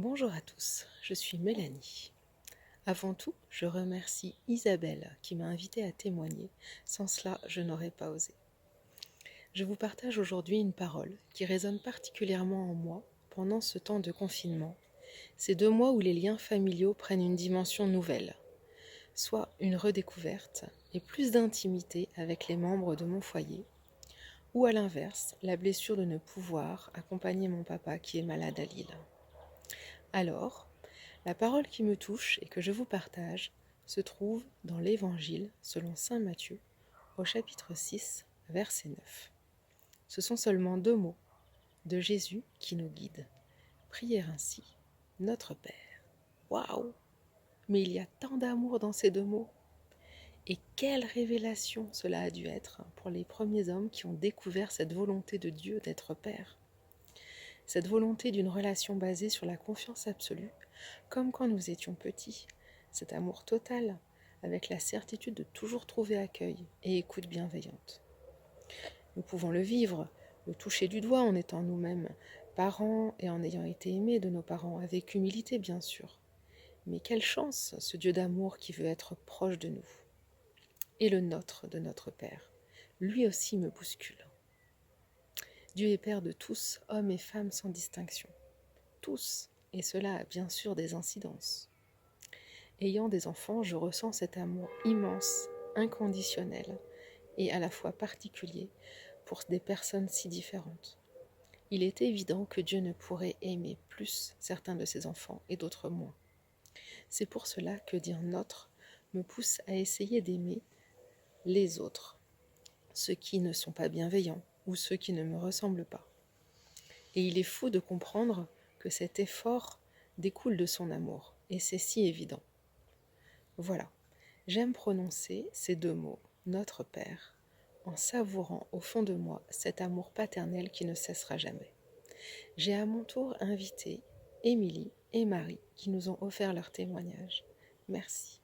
Bonjour à tous, je suis Mélanie. Avant tout, je remercie Isabelle qui m'a invitée à témoigner. Sans cela, je n'aurais pas osé. Je vous partage aujourd'hui une parole qui résonne particulièrement en moi pendant ce temps de confinement. Ces 2 mois où les liens familiaux prennent une dimension nouvelle, soit une redécouverte et plus d'intimité avec les membres de mon foyer, ou à l'inverse, la blessure de ne pouvoir accompagner mon papa qui est malade à Lille. Alors, la parole qui me touche et que je vous partage se trouve dans l'Évangile selon saint Matthieu, au chapitre 6, verset 9. Ce sont seulement 2 mots de Jésus qui nous guident. Priez ainsi, Notre Père. Waouh! Mais il y a tant d'amour dans ces 2 mots. Et quelle révélation cela a dû être pour les premiers hommes qui ont découvert cette volonté de Dieu d'être Père. Cette volonté d'une relation basée sur la confiance absolue, comme quand nous étions petits, cet amour total, avec la certitude de toujours trouver accueil et écoute bienveillante. Nous pouvons le vivre, le toucher du doigt en étant nous-mêmes parents et en ayant été aimés de nos parents, avec humilité bien sûr. Mais quelle chance, ce Dieu d'amour qui veut être proche de nous. Et le nôtre de notre Père, lui aussi me bouscule. Dieu est Père de tous, hommes et femmes sans distinction. Tous, et cela a bien sûr des incidences. Ayant des enfants, je ressens cet amour immense, inconditionnel et à la fois particulier pour des personnes si différentes. Il est évident que Dieu ne pourrait aimer plus certains de ses enfants et d'autres moins. C'est pour cela que dire notre me pousse à essayer d'aimer les autres, ceux qui ne sont pas bienveillants ou ceux qui ne me ressemblent pas. Et il est fou de comprendre que cet effort découle de son amour, et c'est si évident. Voilà, j'aime prononcer ces 2 mots, Notre Père, en savourant au fond de moi cet amour paternel qui ne cessera jamais. J'ai à mon tour invité Émilie et Marie qui nous ont offert leur témoignage. Merci.